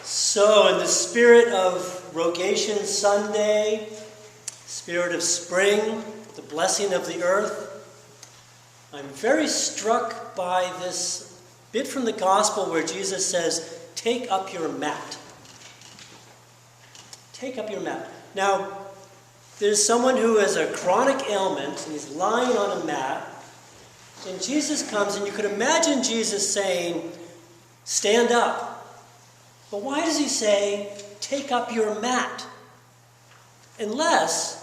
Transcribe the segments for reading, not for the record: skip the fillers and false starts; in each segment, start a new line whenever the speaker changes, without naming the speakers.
So, in the spirit of Rogation Sunday, spirit of spring, the blessing of the earth, I'm very struck by this bit from the gospel where Jesus says, "Take up your mat." Take up your mat. Now, there's someone who has a chronic ailment, and he's lying on a mat, and Jesus comes, and you could imagine Jesus saying, "Stand up." But why does he say, "Take up your mat"? Unless,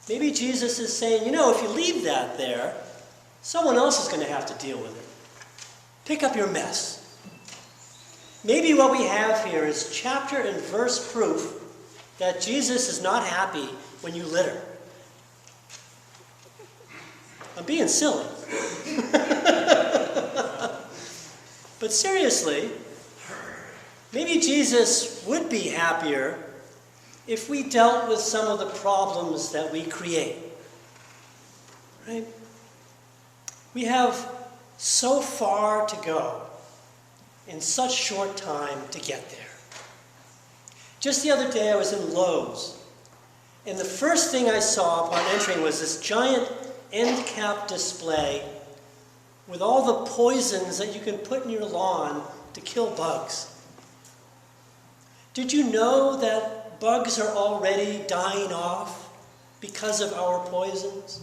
maybe Jesus is saying, if you leave that there, someone else is going to have to deal with it. Pick up your mess. Maybe what we have here is chapter and verse proof that Jesus is not happy when you litter. I'm being silly. But seriously, maybe Jesus would be happier if we dealt with some of the problems that we create. Right? We have so far to go in such short time to get there. Just the other day I was in Lowe's, and the first thing I saw upon entering was this giant end cap display with all the poisons that you can put in your lawn to kill bugs. Did you know that bugs are already dying off because of our poisons?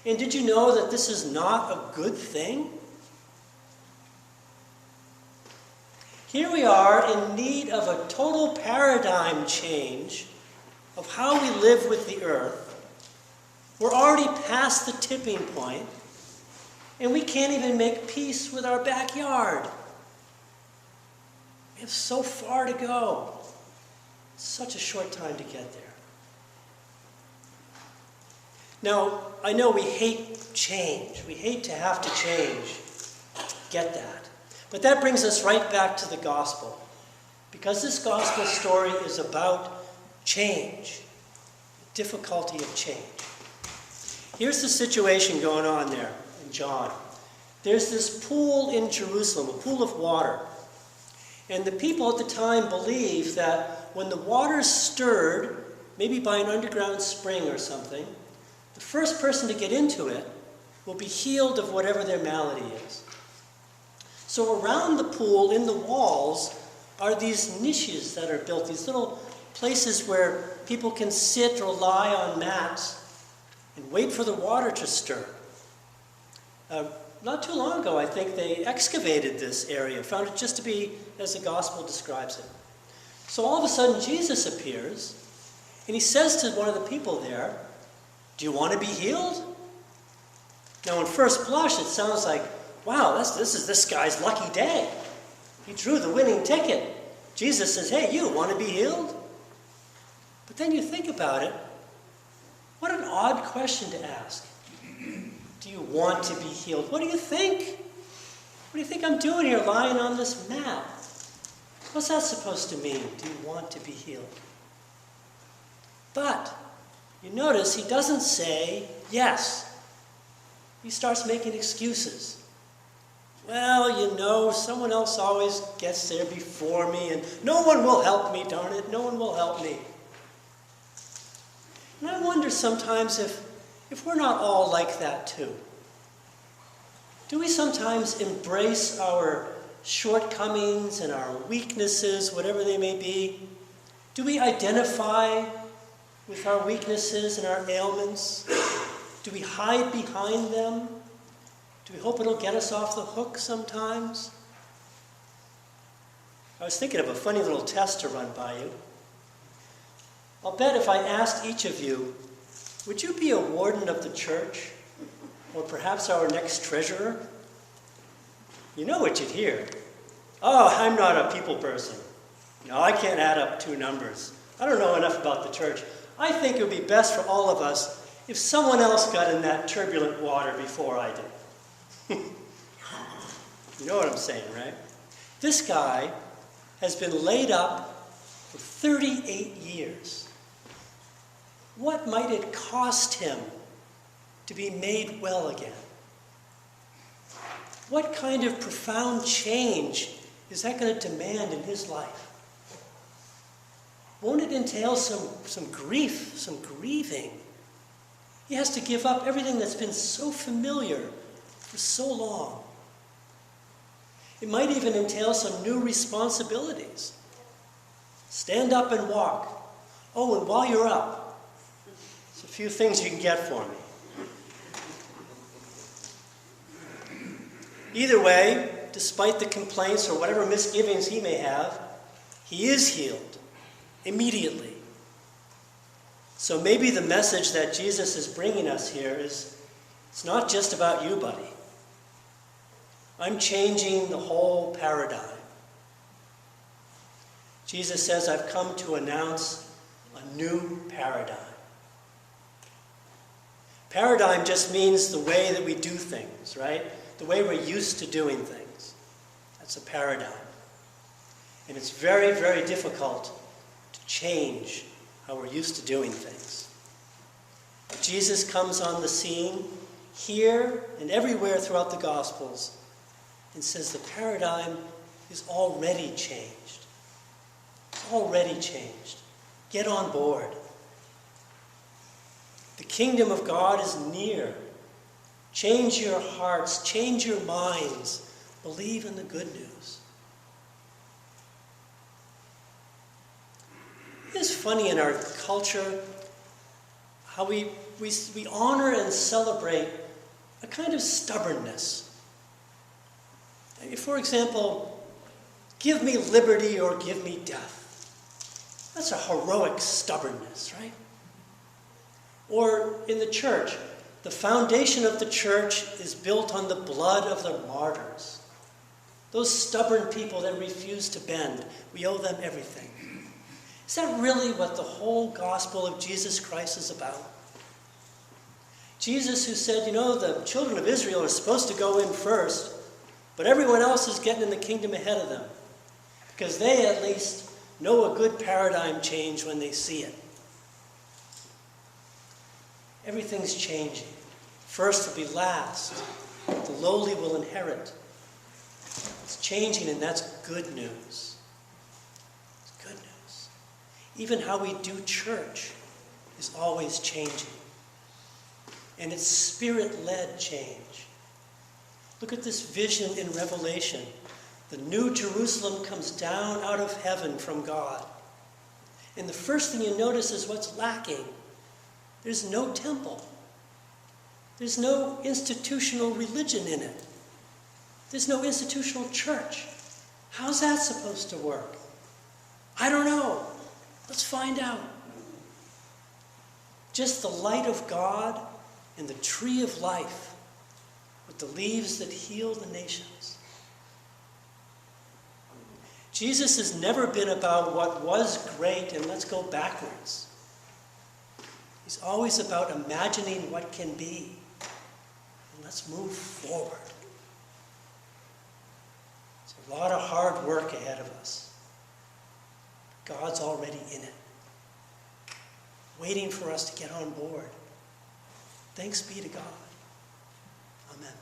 And did you know that this is not a good thing? Here we are in need of a total paradigm change of how we live with the earth. We're already past the tipping point, and we can't even make peace with our backyard. We have so far to go. Such a short time to get there. Now, I know we hate change. We hate to have to change. Get that. But that brings us right back to the gospel. Because this gospel story is about change. The difficulty of change. Here's the situation going on there in John. There's this pool in Jerusalem, a pool of water. And the people at the time believed that when the water's stirred, maybe by an underground spring or something, the first person to get into it will be healed of whatever their malady is. So around the pool, in the walls, are these niches that are built, these little places where people can sit or lie on mats and wait for the water to stir. Not too long ago, I think they excavated this area, found it just to be as the gospel describes it. So all of a sudden, Jesus appears, and he says to one of the people there, "Do you want to be healed?" Now, on first blush, it sounds like, wow, this is this guy's lucky day. He drew the winning ticket. Jesus says, "Hey, you want to be healed?" But then you think about it, what an odd question to ask. Do you want to be healed? What do you think? What do you think I'm doing here lying on this mat? What's that supposed to mean? Do you want to be healed? But you notice he doesn't say yes. He starts making excuses. Well, someone else always gets there before me, and no one will help me, darn it, no one will help me. And I wonder sometimes if we're not all like that too. Do we sometimes embrace our shortcomings and our weaknesses, whatever they may be? Do we identify with our weaknesses and our ailments? Do we hide behind them? Do we hope it'll get us off the hook sometimes? I was thinking of a funny little test to run by you. I'll bet if I asked each of you, would you be a warden of the church? Or perhaps our next treasurer? You know what you'd hear. "Oh, I'm not a people person. No, I can't add up two numbers. I don't know enough about the church. I think it would be best for all of us if someone else got in that turbulent water before I did." You know what I'm saying, right? This guy has been laid up for 38 years. What might it cost him to be made well again? What kind of profound change is that going to demand in his life? won't it entail some grief, some grieving? He has to give up everything that's been so familiar for so long. It might even entail some new responsibilities. Stand up and walk. Oh, and while you're up, there's a few things you can get for me. Either way, despite the complaints or whatever misgivings he may have, he is healed immediately. So maybe the message that Jesus is bringing us here is, it's not just about you, buddy. I'm changing the whole paradigm. Jesus says, I've come to announce a new paradigm. Paradigm just means the way that we do things, right? The way we're used to doing things. That's a paradigm. And it's very, very difficult to change how we're used to doing things. Jesus comes on the scene here and everywhere throughout the Gospels and says the paradigm is already changed. It's already changed. Get on board. The kingdom of God is near. Change your hearts, change your minds. Believe in the good news. It's funny in our culture how we honor and celebrate a kind of stubbornness. For example, give me liberty or give me death. That's a heroic stubbornness, right? Or in the church, the foundation of the church is built on the blood of the martyrs. Those stubborn people that refuse to bend, we owe them everything. Is that really what the whole gospel of Jesus Christ is about? Jesus, who said, the children of Israel are supposed to go in first, but everyone else is getting in the kingdom ahead of them, because they at least know a good paradigm change when they see it. Everything's changing. First will be last. The lowly will inherit. It's changing, and that's good news. It's good news. Even how we do church is always changing. And it's spirit-led change. Look at this vision in Revelation. The new Jerusalem comes down out of heaven from God. And the first thing you notice is what's lacking. There's no temple. There's no institutional religion in it. There's no institutional church. How's that supposed to work? I don't know. Let's find out. Just the light of God and the tree of life with the leaves that heal the nations. Jesus has never been about what was great and let's go backwards. He's always about imagining what can be. And let's move forward. There's a lot of hard work ahead of us. God's already in it, waiting for us to get on board. Thanks be to God. Amen.